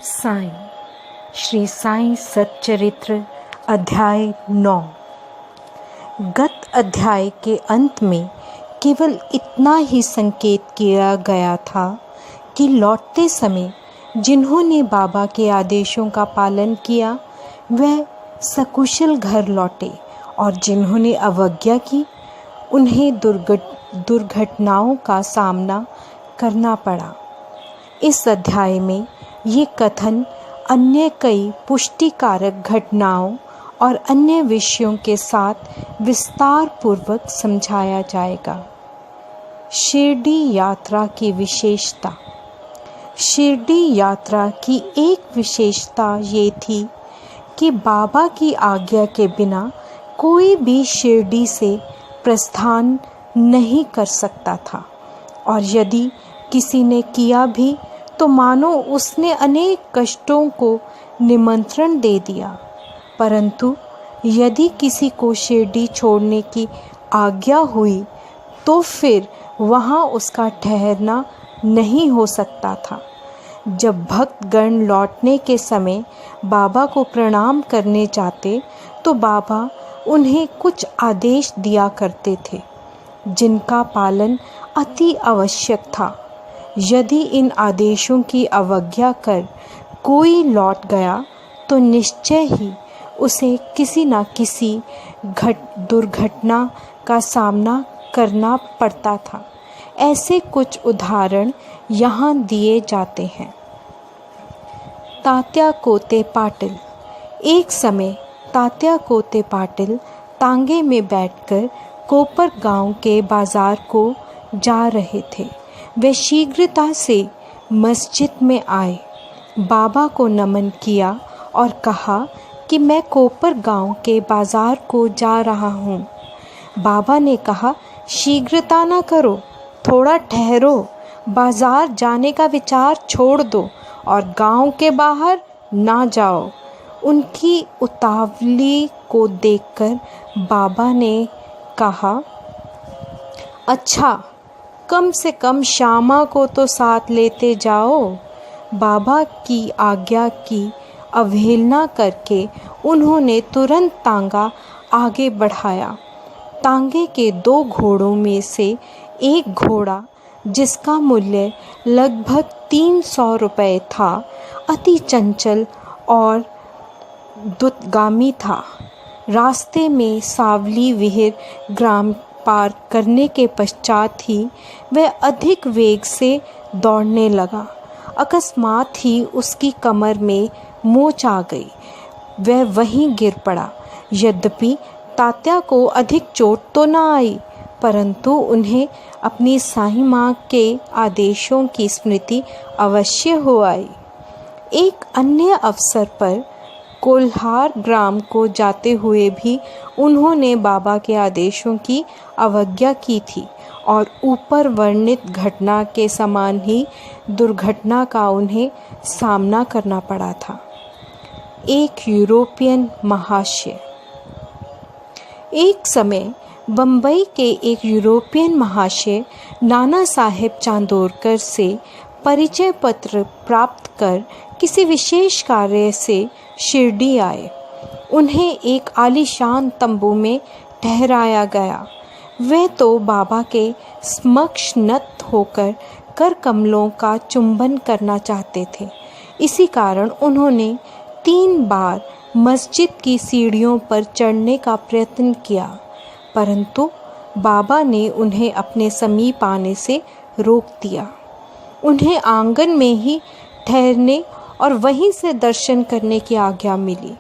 साईं। श्री साईं सच्चरित्र अध्याय 9। गत अध्याय के अंत में केवल इतना ही संकेत किया गया था कि लौटते समय जिन्होंने बाबा के आदेशों का पालन किया वह सकुशल घर लौटे और जिन्होंने अवज्ञा की उन्हें दुर्घटनाओं का सामना करना पड़ा। इस अध्याय में ये कथन अन्य कई पुष्टिकारक घटनाओं और अन्य विषयों के साथ विस्तार पूर्वक समझाया जाएगा। शिरडी यात्रा की विशेषता। शिरडी यात्रा की एक विशेषता ये थी कि बाबा की आज्ञा के बिना कोई भी शिरडी से प्रस्थान नहीं कर सकता था, और यदि किसी ने किया भी तो मानो उसने अनेक कष्टों को निमंत्रण दे दिया। परंतु यदि किसी को शिरडी छोड़ने की आज्ञा हुई तो फिर वहाँ उसका ठहरना नहीं हो सकता था। जब भक्तगण लौटने के समय बाबा को प्रणाम करने जाते तो बाबा उन्हें कुछ आदेश दिया करते थे जिनका पालन अति आवश्यक था। यदि इन आदेशों की अवज्ञा कर कोई लौट गया तो निश्चय ही उसे किसी न किसी दुर्घटना का सामना करना पड़ता था। ऐसे कुछ उदाहरण यहाँ दिए जाते हैं। तात्या कोते पाटिल। एक समय तात्या कोते पाटिल तांगे में बैठकर कोपर गांव के बाजार को जा रहे थे। वे शीघ्रता से मस्जिद में आए, बाबा को नमन किया और कहा कि मैं कोपर गांव के बाजार को जा रहा हूँ। बाबा ने कहा, शीघ्रता न करो, थोड़ा ठहरो, बाजार जाने का विचार छोड़ दो और गांव के बाहर ना जाओ। उनकी उतावली को देखकर बाबा ने कहा, अच्छा, कम से कम श्यामा को तो साथ लेते जाओ। बाबा की आज्ञा की अवहेलना करके उन्होंने तुरंत तांगा आगे बढ़ाया। तांगे के 2 घोड़ों में से एक घोड़ा, जिसका मूल्य लगभग 300 रुपये था, अति चंचल और द्रुतगामी था। रास्ते में सावली विहिर ग्राम पार करने के पश्चात ही वह अधिक वेग से दौड़ने लगा। अकस्मात ही उसकी कमर में मोच आ गई। वह वहीं गिर पड़ा। यद्यपि तात्या को अधिक चोट तो न आई, परंतु उन्हें अपनी साईं माँ के आदेशों की स्मृति अवश्य हो आई। एक अन्य अवसर पर कोल्हार ग्राम को जाते हुए भी उन्होंने बाबा के आदेशों की अवज्ञा की थी और ऊपर वर्णित घटना के समान ही दुर्घटना का उन्हें सामना करना पड़ा था। एक यूरोपियन महाशय। एक समय बम्बई के एक यूरोपियन महाशय नाना साहेब चांदोरकर से परिचय पत्र प्राप्त कर किसी विशेष कार्य से शिरडी आए। उन्हें एक आलीशान तंबू में ठहराया गया। वे तो बाबा के समक्ष नत होकर कर कमलों का चुंबन करना चाहते थे। इसी कारण उन्होंने 3 बार मस्जिद की सीढ़ियों पर चढ़ने का प्रयत्न किया, परंतु बाबा ने उन्हें अपने समीप आने से रोक दिया। उन्हें आंगन में ही ठहरने और वहीं से दर्शन करने की आज्ञा मिली।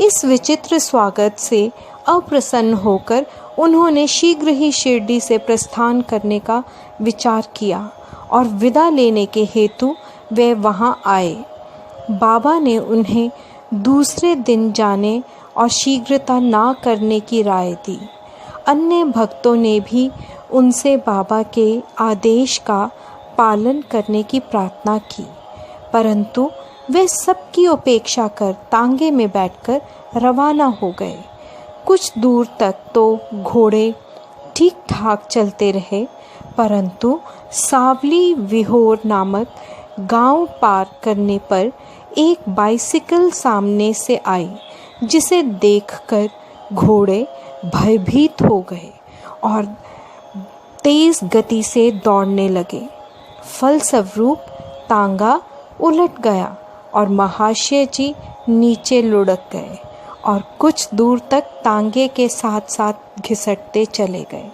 इस विचित्र स्वागत से अप्रसन्न होकर उन्होंने शीघ्र ही शिरडी से प्रस्थान करने का विचार किया और विदा लेने के हेतु वे वहां आए। बाबा ने उन्हें दूसरे दिन जाने और शीघ्रता ना करने की राय दी। अन्य भक्तों ने भी उनसे बाबा के आदेश का पालन करने की प्रार्थना की, परंतु वे सबकी उपेक्षा कर तांगे में बैठकर रवाना हो गए। कुछ दूर तक तो घोड़े ठीक ठाक चलते रहे, परंतु सावली विहोर नामक गांव पार करने पर एक बाइसिकल सामने से आई, जिसे देखकर घोड़े भयभीत हो गए और तेज गति से दौड़ने लगे। फलस्वरूप तांगा उलट गया और महाशय जी नीचे लुढ़क गए और कुछ दूर तक तांगे के साथ साथ घिसटते चले गए।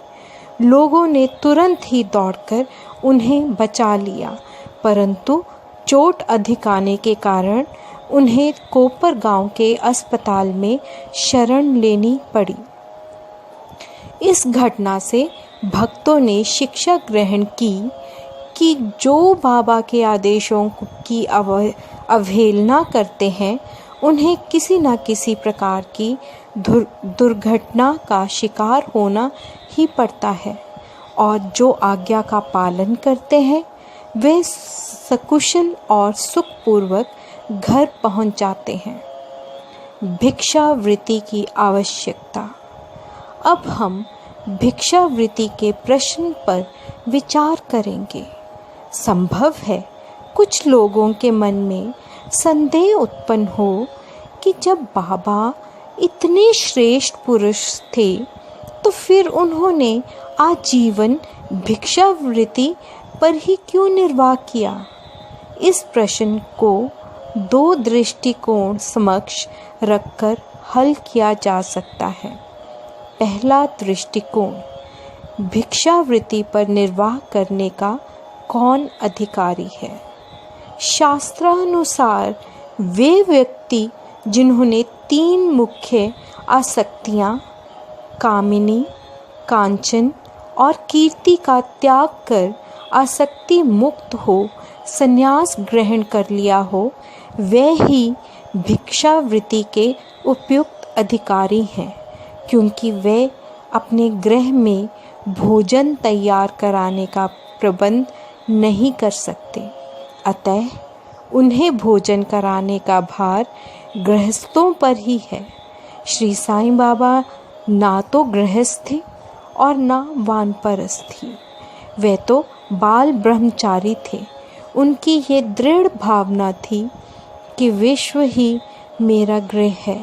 लोगों ने तुरंत ही दौड़कर उन्हें बचा लिया, परंतु चोट अधिक आने के कारण उन्हें कोपर गांव के अस्पताल में शरण लेनी पड़ी। इस घटना से भक्तों ने शिक्षा ग्रहण की कि जो बाबा के आदेशों की अवहेलना करते हैं उन्हें किसी न किसी प्रकार की दुर्घटना का शिकार होना ही पड़ता है, और जो आज्ञा का पालन करते हैं वे सकुशल और सुखपूर्वक घर पहुंच जाते हैं। भिक्षावृत्ति की आवश्यकता। अब हम भिक्षावृत्ति के प्रश्न पर विचार करेंगे। संभव है कुछ लोगों के मन में संदेह उत्पन्न हो कि जब बाबा इतने श्रेष्ठ पुरुष थे तो फिर उन्होंने आजीवन भिक्षावृत्ति पर ही क्यों निर्वाह किया। इस प्रश्न को दो दृष्टिकोण समक्ष रखकर हल किया जा सकता है। पहला दृष्टिकोण, भिक्षावृत्ति पर निर्वाह करने का कौन अधिकारी है। शास्त्रानुसार वे व्यक्ति जिन्होंने 3 मुख्य आसक्तियां कामिनी, कांचन और कीर्ति का त्याग कर आसक्ति मुक्त हो संन्यास ग्रहण कर लिया हो, वे ही भिक्षावृत्ति के उपयुक्त अधिकारी हैं, क्योंकि वे अपने गृह में भोजन तैयार कराने का प्रबंध नहीं कर सकते। अतः उन्हें भोजन कराने का भार गृहस्थों पर ही है। श्री साईं बाबा ना तो गृहस्थ थे और ना वानप्रस्थ थी, वे तो बाल ब्रह्मचारी थे। उनकी ये दृढ़ भावना थी कि विश्व ही मेरा गृह है।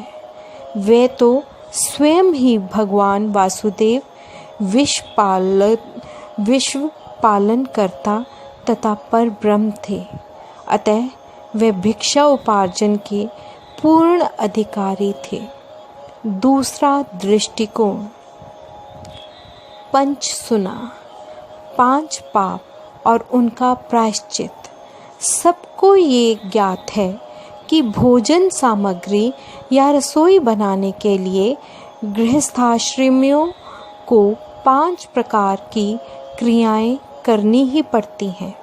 वे तो स्वयं ही भगवान वासुदेव विश्व पालन करता तथा पर ब्रह्म थे। अतः वे भिक्षा उपार्जन के पूर्ण अधिकारी थे। दूसरा दृष्टिकोण, पंच सुना, 5 पाप और उनका प्रायश्चित। सबको ये ज्ञात है कि भोजन सामग्री या रसोई बनाने के लिए गृहस्थाश्रमियों को 5 प्रकार की क्रियाएं करनी ही पड़ती हैं।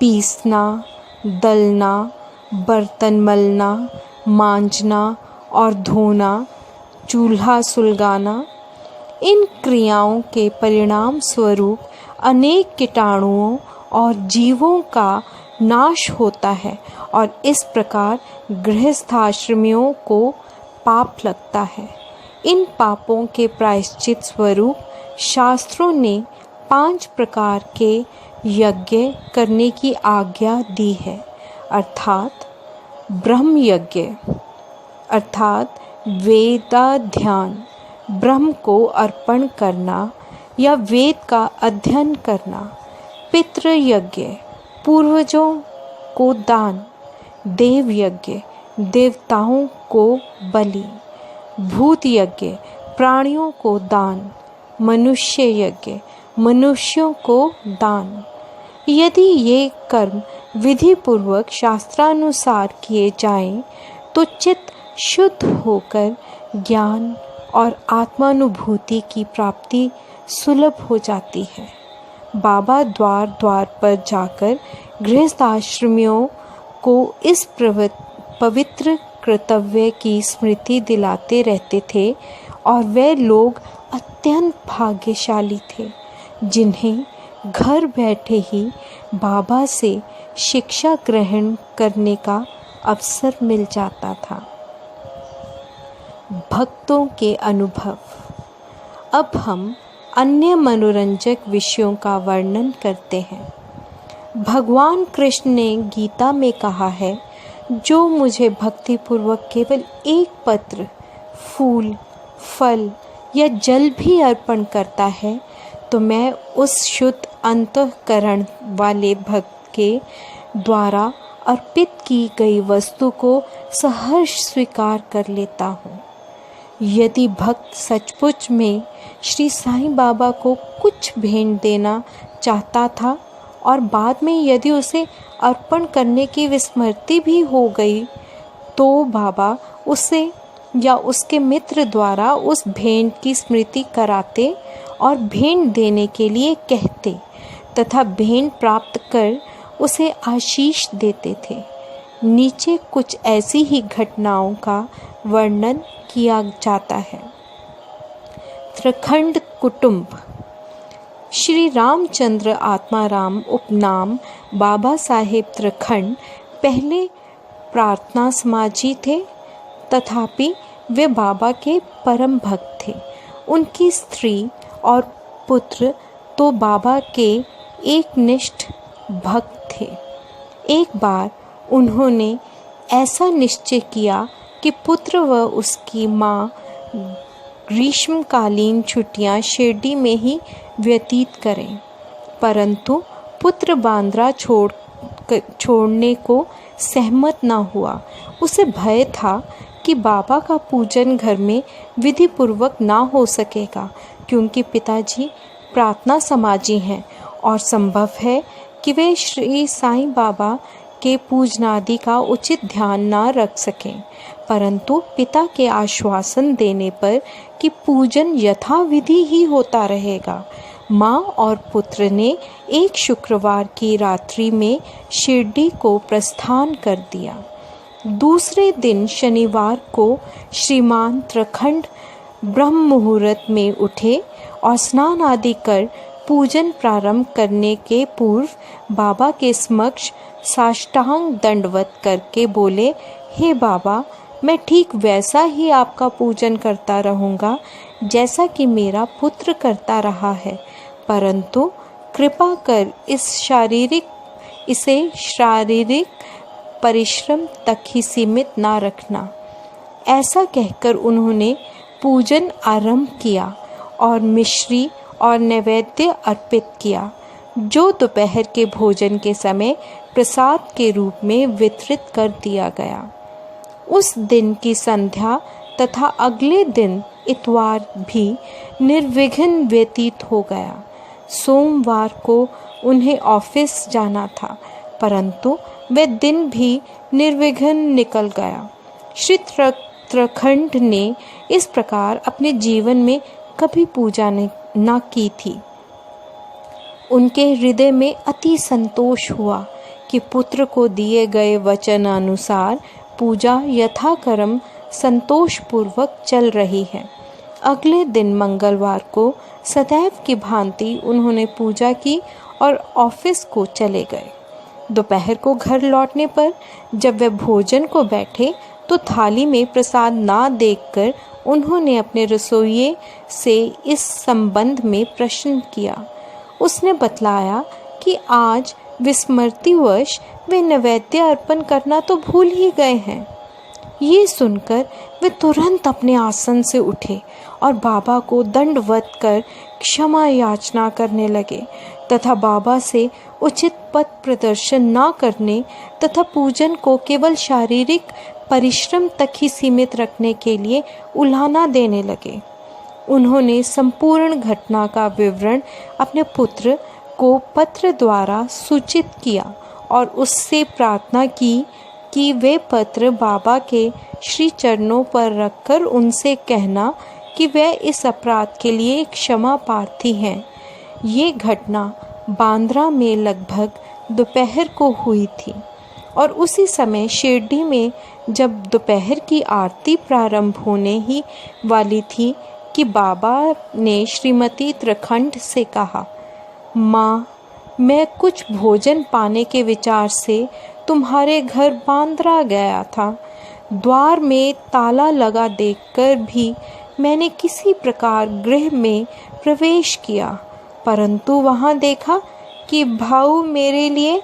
पीसना, दलना, बर्तन मलना, मांजना और धोना, चूल्हा सुलगाना। इन क्रियाओं के परिणाम स्वरूप अनेक कीटाणुओं और जीवों का नाश होता है और इस प्रकार गृहस्थाश्रमियों को पाप लगता है। इन पापों के प्रायश्चित स्वरूप शास्त्रों ने 5 प्रकार के यज्ञ करने की आज्ञा दी है, अर्थात ब्रह्म यज्ञ अर्थात वेदाध्यान, ब्रह्म को अर्पण करना या वेद का अध्ययन करना। पितृ यज्ञ, पूर्वजों को दान। देव यज्ञ, देवताओं को बलि। भूत यज्ञ, प्राणियों को दान। मनुष्य यज्ञ, मनुष्यों को दान। यदि ये कर्म विधि पूर्वक शास्त्रानुसार किए जाएं, तो चित्त शुद्ध होकर ज्ञान और आत्मानुभूति की प्राप्ति सुलभ हो जाती है। बाबा द्वार द्वार पर जाकर गृहस्थाश्रमियों को इस पवित्र कर्तव्य की स्मृति दिलाते रहते थे और वे लोग अत्यंत भाग्यशाली थे जिन्हें घर बैठे ही बाबा से शिक्षा ग्रहण करने का अवसर मिल जाता था। भक्तों के अनुभव। अब हम अन्य मनोरंजक विषयों का वर्णन करते हैं। भगवान कृष्ण ने गीता में कहा है, जो मुझे भक्तिपूर्वक केवल एक पत्र, फूल, फल या जल भी अर्पण करता है, तो मैं उस शुद्ध अंतःकरण वाले भक्त के द्वारा अर्पित की गई वस्तु को सहर्ष स्वीकार कर लेता हूँ। यदि भक्त सचमुच में श्री साईं बाबा को कुछ भेंट देना चाहता था और बाद में यदि उसे अर्पण करने की विस्मृति भी हो गई, तो बाबा उसे या उसके मित्र द्वारा उस भेंट की स्मृति कराते और भेंट देने के लिए कहते तथा भेंट प्राप्त कर उसे आशीष देते थे। नीचे कुछ ऐसी ही घटनाओं का वर्णन किया जाता है। त्रिखंड कुटुंब। श्री रामचंद्र आत्माराम उपनाम बाबा साहेब त्रिखंड पहले प्रार्थना समाजी थे, तथापि वे बाबा के परम भक्त थे। उनकी स्त्री और पुत्र तो बाबा के एकनिष्ठ भक्त थे। एक बार उन्होंने ऐसा निश्चय किया कि पुत्र व उसकी माँ ग्रीष्मकालीन छुट्टियाँ शिरडी में ही व्यतीत करें, परंतु पुत्र बांद्रा छोड़ने को सहमत न हुआ। उसे भय था कि बाबा का पूजन घर में विधि पूर्वक ना हो सकेगा, क्योंकि पिताजी प्रार्थना समाजी हैं और संभव है कि वे श्री साईं बाबा के पूजनादि का उचित ध्यान ना रख सकें। परंतु पिता के आश्वासन देने पर कि पूजन यथाविधि ही होता रहेगा, माँ और पुत्र ने एक शुक्रवार की रात्रि में शिरडी को प्रस्थान कर दिया। दूसरे दिन शनिवार को श्रीमान त्रिखंड ब्रह्म मुहूर्त में उठे और स्नान आदि कर पूजन प्रारंभ करने के पूर्व बाबा के समक्ष साष्टांग दंडवत करके बोले, हे बाबा, मैं ठीक वैसा ही आपका पूजन करता रहूँगा जैसा कि मेरा पुत्र करता रहा है, परंतु कृपा कर इसे शारीरिक परिश्रम तक ही सीमित ना रखना। ऐसा कहकर उन्होंने पूजन आरंभ किया और मिश्री और नैवेद्य अर्पित किया, जो दोपहर के भोजन के समय प्रसाद के रूप में वितरित कर दिया गया। उस दिन की संध्या तथा अगले दिन इतवार भी निर्विघ्न व्यतीत हो गया। सोमवार को उन्हें ऑफिस जाना था, परंतु वह दिन भी निर्विघ्न निकल गया। श्री त्रिखंड ने इस प्रकार अपने जीवन में कभी पूजा न की थी। उनके हृदय में अति संतोष हुआ कि पुत्र को दिए गए वचन अनुसार पूजा यथाक्रम संतोषपूर्वक चल रही है। अगले दिन मंगलवार को सदैव की भांति उन्होंने पूजा की और ऑफिस को चले गए। दोपहर को घर लौटने पर जब वे भोजन को बैठे तो थाली में प्रसाद ना देखकर उन्होंने अपने रसोइये से इस संबंध में प्रश्न किया। उसने बतलाया कि आज विस्मृतिवश वे नैवेद्य अर्पण करना तो भूल ही गए हैं। ये सुनकर वे तुरंत अपने आसन से उठे और बाबा को दंडवत कर क्षमा याचना करने लगे तथा बाबा से उचित पथ प्रदर्शन न करने तथा पूजन को केवल शारीरिक परिश्रम तक ही सीमित रखने के लिए उलाहना देने लगे। उन्होंने संपूर्ण घटना का विवरण अपने पुत्र को पत्र द्वारा सूचित किया और उससे प्रार्थना की कि वे पत्र बाबा के श्री चरणों पर रखकर उनसे कहना कि वे इस अपराध के लिए क्षमा प्रार्थी हैं। ये घटना बांद्रा में लगभग दोपहर को हुई थी और उसी समय शिरडी में जब दोपहर की आरती प्रारंभ होने ही वाली थी कि बाबा ने श्रीमती त्रिखंड से कहा, माँ, मैं कुछ भोजन पाने के विचार से तुम्हारे घर बांद्रा गया था। द्वार में ताला लगा देखकर भी मैंने किसी प्रकार गृह में प्रवेश किया, परंतु वहाँ देखा कि भाऊ मेरे लिए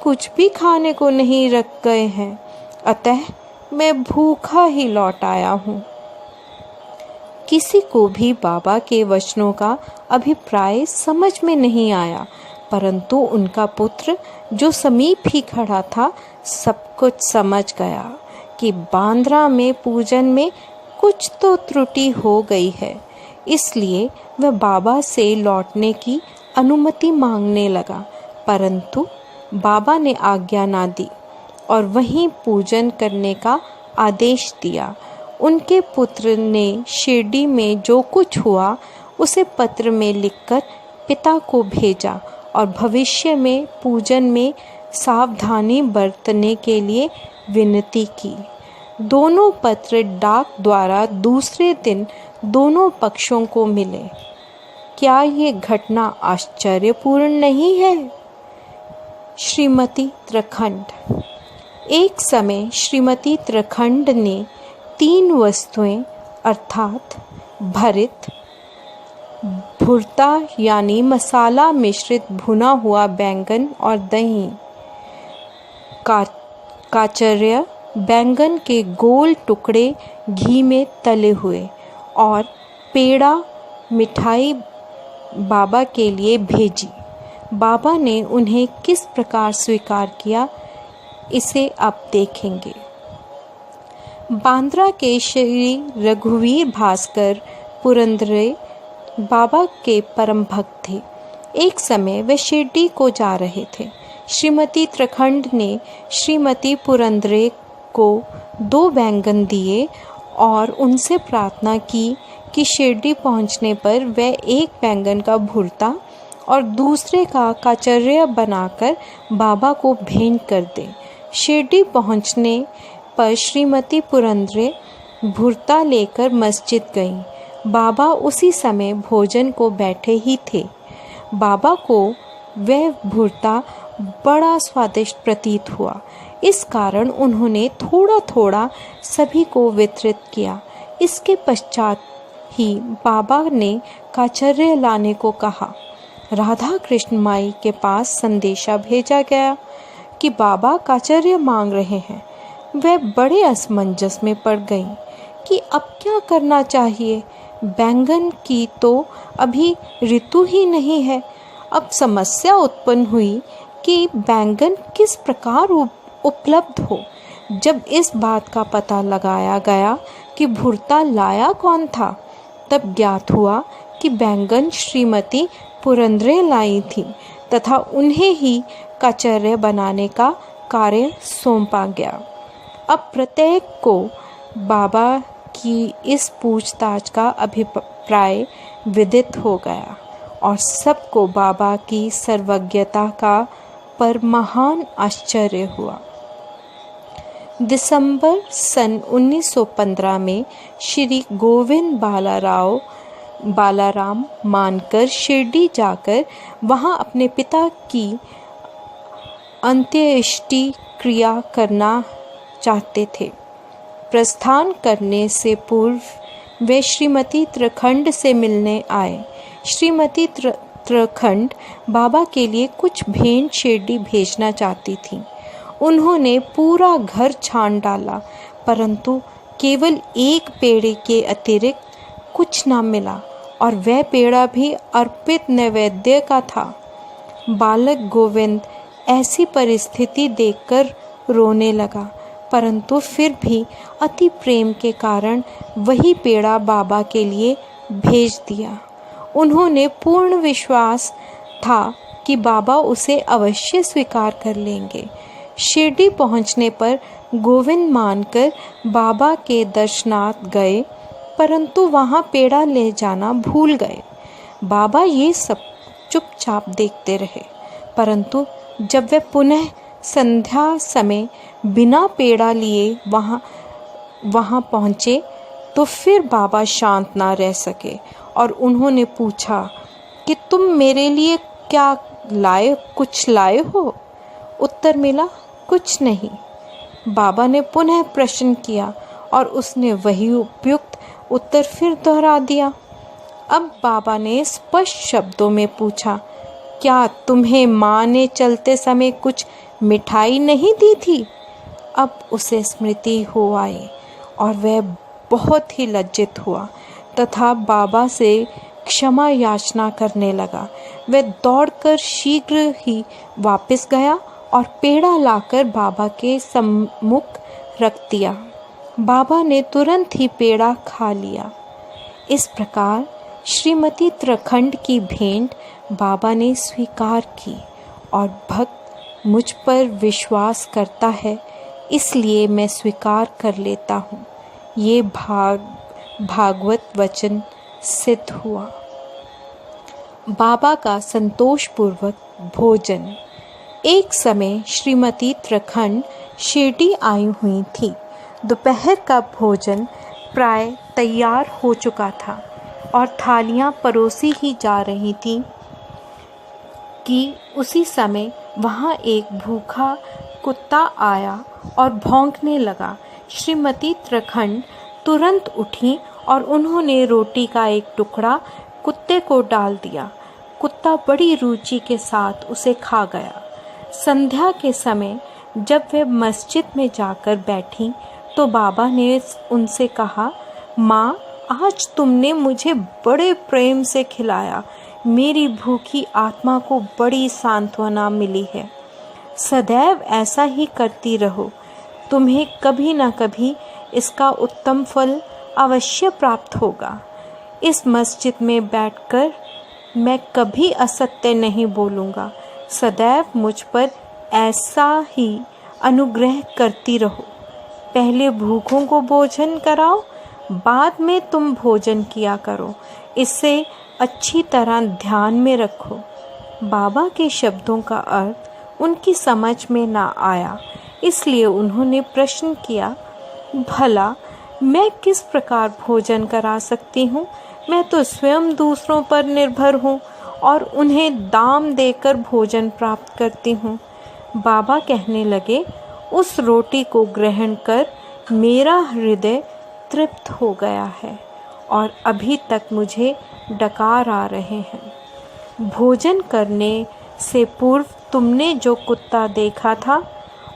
कुछ भी खाने को नहीं रख गए हैं, अतः मैं भूखा ही लौट आया हूँ। किसी को भी बाबा के वचनों का अभिप्राय समझ में नहीं आया, परंतु उनका पुत्र जो समीप ही खड़ा था सब कुछ समझ गया कि बांद्रा में पूजन में कुछ तो त्रुटि हो गई है। इसलिए वह बाबा से लौटने की अनुमति मांगने लगा, परंतु बाबा ने आज्ञा ना दी और वहीं पूजन करने का आदेश दिया। उनके पुत्र ने शिरडी में जो कुछ हुआ उसे पत्र में लिखकर पिता को भेजा और भविष्य में पूजन में सावधानी बरतने के लिए विनती की। दोनों पत्र डाक द्वारा दूसरे दिन दोनों पक्षों को मिले। क्या ये घटना आश्चर्यपूर्ण नहीं है? श्रीमती त्रिखंड। एक समय श्रीमती त्रिखंड ने 3 वस्तुएं अर्थात भरित, भुर्ता यानी मसाला मिश्रित भुना हुआ बैंगन और दही, काचर्य बैंगन के गोल टुकड़े घी में तले हुए और पेड़ा मिठाई बाबा के लिए भेजी। बाबा ने उन्हें किस प्रकार स्वीकार किया इसे अब देखेंगे। बांद्रा के श्री रघुवीर भास्कर पुरंदरे बाबा के परम भक्त थे। एक समय वे शिरडी को जा रहे थे। श्रीमती त्रिखंड ने श्रीमती पुरंदरे को 2 बैंगन दिए और उनसे प्रार्थना की कि शिरडी पहुंचने पर वह एक बैंगन का भुर्ता और दूसरे का काचर्य बनाकर बाबा को भेंट कर दे। शिरडी पहुंचने पर श्रीमती पुरंदरे भुर्ता लेकर मस्जिद गईं। बाबा उसी समय भोजन को बैठे ही थे। बाबा को वह भुर्ता बड़ा स्वादिष्ट प्रतीत हुआ, इस कारण उन्होंने थोड़ा थोड़ा सभी को वितरित किया। इसके पश्चात ही बाबा ने काचर्य लाने को कहा। राधा कृष्ण माई के पास संदेशा भेजा गया कि बाबा काचर्य मांग रहे हैं। वह बड़े असमंजस में पड़ गईं कि अब क्या करना चाहिए। बैंगन की तो अभी ऋतु ही नहीं है। अब समस्या उत्पन्न हुई कि बैंगन किस प्रकार उपलब्ध हो। जब इस बात का पता लगाया गया कि भुर्ता लाया कौन था, तब ज्ञात हुआ कि बैंगन श्रीमती पुरंदरे लाई थी तथा उन्हें ही काचर्य बनाने का कार्य सौंपा गया। अब प्रत्येक को बाबा की इस पूछताछ का अभिप्राय विदित हो गया और सबको बाबा की सर्वज्ञता का पर महान आश्चर्य हुआ। दिसंबर सन 1915 में श्री गोविंद बालाराम मानकर शिरडी जाकर वहां अपने पिता की अंत्येष्टि क्रिया करना चाहते थे। प्रस्थान करने से पूर्व वे श्रीमती त्रिखंड से मिलने आए। श्रीमती त्रिखंड बाबा के लिए कुछ भेंट शिरडी भेजना चाहती थी। उन्होंने पूरा घर छान डाला, परंतु केवल एक पेड़े के अतिरिक्त कुछ न मिला और वह पेड़ा भी अर्पित नैवेद्य का था। बालक गोविंद ऐसी परिस्थिति देखकर रोने लगा, परंतु फिर भी अति प्रेम के कारण वही पेड़ा बाबा के लिए भेज दिया। उन्होंने पूर्ण विश्वास था कि बाबा उसे अवश्य स्वीकार कर लेंगे। शिरडी पहुंचने पर गोविंद मानकर बाबा के दर्शनार्थ गए, परंतु वहां पेड़ा ले जाना भूल गए। बाबा ये सब चुपचाप देखते रहे, परंतु जब वे पुनः संध्या समय बिना पेड़ा लिए वहां पहुंचे तो फिर बाबा शांत ना रह सके और उन्होंने पूछा कि तुम मेरे लिए क्या कुछ लाए हो? उत्तर मिला, कुछ नहीं। बाबा ने पुनः प्रश्न किया और उसने वही उपयुक्त उत्तर फिर दोहरा दिया। अब बाबा ने स्पष्ट शब्दों में पूछा, क्या तुम्हें माँ ने चलते समय कुछ मिठाई नहीं दी थी? अब उसे स्मृति हो आई और वह बहुत ही लज्जित हुआ तथा बाबा से क्षमा याचना करने लगा। वह दौड़कर शीघ्र ही वापस गया और पेड़ा लाकर बाबा के सम्मुख रख दिया। बाबा ने तुरंत ही पेड़ा खा लिया। इस प्रकार श्रीमती त्रिखंड की भेंट बाबा ने स्वीकार की और भक्त मुझ पर विश्वास करता है, इसलिए मैं स्वीकार कर लेता हूँ। ये भागवत वचन सिद्ध हुआ। बाबा का संतोषपूर्वक भोजन। एक समय श्रीमती त्रिखंड शिरडी आई हुई थी। दोपहर का भोजन प्राय तैयार हो चुका था और थालियां परोसी ही जा रही थी कि उसी समय वहां एक भूखा कुत्ता आया और भौंकने लगा। श्रीमती त्रिखंड तुरंत उठी और उन्होंने रोटी का एक टुकड़ा कुत्ते को डाल दिया। कुत्ता बड़ी रुचि के साथ उसे खा गया। संध्या के समय जब वे मस्जिद में जाकर बैठी तो बाबा ने उनसे कहा, माँ, आज तुमने मुझे बड़े प्रेम से खिलाया। मेरी भूखी आत्मा को बड़ी सांत्वना मिली है। सदैव ऐसा ही करती रहो, तुम्हें कभी न कभी इसका उत्तम फल अवश्य प्राप्त होगा। इस मस्जिद में बैठकर मैं कभी असत्य नहीं बोलूँगा। सदैव मुझ पर ऐसा ही अनुग्रह करती रहो। पहले भूखों को भोजन कराओ, बाद में तुम भोजन किया करो। इसे अच्छी तरह ध्यान में रखो। बाबा के शब्दों का अर्थ उनकी समझ में ना आया, इसलिए उन्होंने प्रश्न किया, भला मैं किस प्रकार भोजन करा सकती हूँ? मैं तो स्वयं दूसरों पर निर्भर हूँ और उन्हें दाम देकर भोजन प्राप्त करती हूँ। बाबा कहने लगे, उस रोटी को ग्रहण कर मेरा हृदय तृप्त हो गया है और अभी तक मुझे डकार आ रहे हैं। भोजन करने से पूर्व तुमने जो कुत्ता देखा था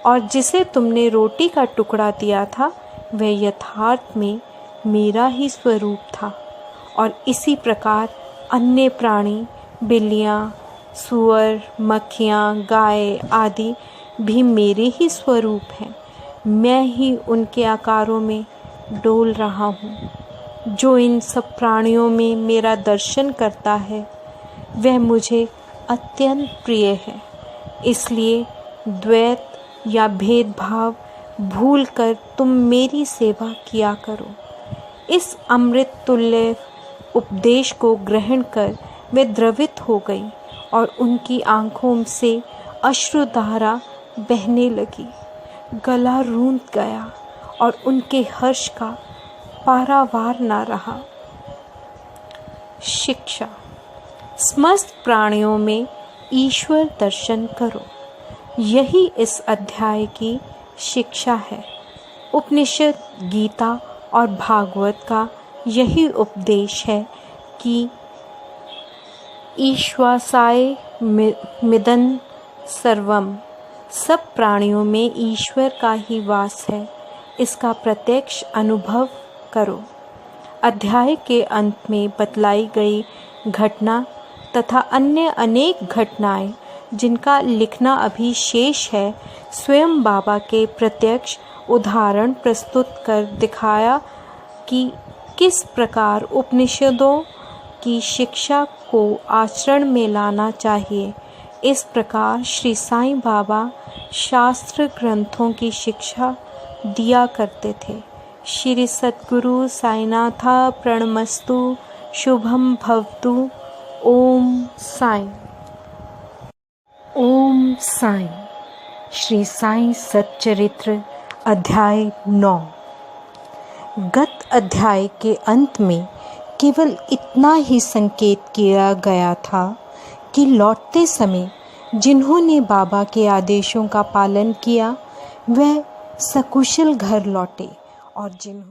और जिसे तुमने रोटी का टुकड़ा दिया था, वह यथार्थ में मेरा ही स्वरूप था और इसी प्रकार अन्य प्राणी, बिल्लियाँ, सूअर, मक्खियाँ, गाय आदि भी मेरे ही स्वरूप हैं। मैं ही उनके आकारों में डोल रहा हूँ। जो इन सब प्राणियों में मेरा दर्शन करता है वह मुझे अत्यंत प्रिय है। इसलिए द्वैत या भेदभाव भूलकर तुम मेरी सेवा किया करो। इस अमृत तुल्य उपदेश को ग्रहण कर वे द्रवित हो गई और उनकी आंखों से अश्रुधारा बहने लगी। गला रूंध गया और उनके हर्ष का पारावार न रहा। शिक्षा। समस्त प्राणियों में ईश्वर दर्शन करो, यही इस अध्याय की शिक्षा है। उपनिषद, गीता और भागवत का यही उपदेश है कि ईश्वासाय मिदं सर्वम, सब प्राणियों में ईश्वर का ही वास है, इसका प्रत्यक्ष अनुभव करो। अध्याय के अंत में बतलाई गई घटना तथा अन्य अनेक घटनाएं जिनका लिखना अभी शेष है, स्वयं बाबा के प्रत्यक्ष उदाहरण प्रस्तुत कर दिखाया कि किस प्रकार उपनिषदों की शिक्षा को आचरण में लाना चाहिए। इस प्रकार श्री साईं बाबा शास्त्र ग्रंथों की शिक्षा दिया करते थे। श्री सद्गुरु साईनाथा प्रणमस्तु। शुभम भवतु। ओम साईं। ओम साईं। श्री साईं सच्चरित्र अध्याय 9। गत अध्याय के अंत में केवल इतना ही संकेत किया गया था कि लौटते समय जिन्होंने बाबा के आदेशों का पालन किया वह सकुशल घर लौटे और जिन्होंने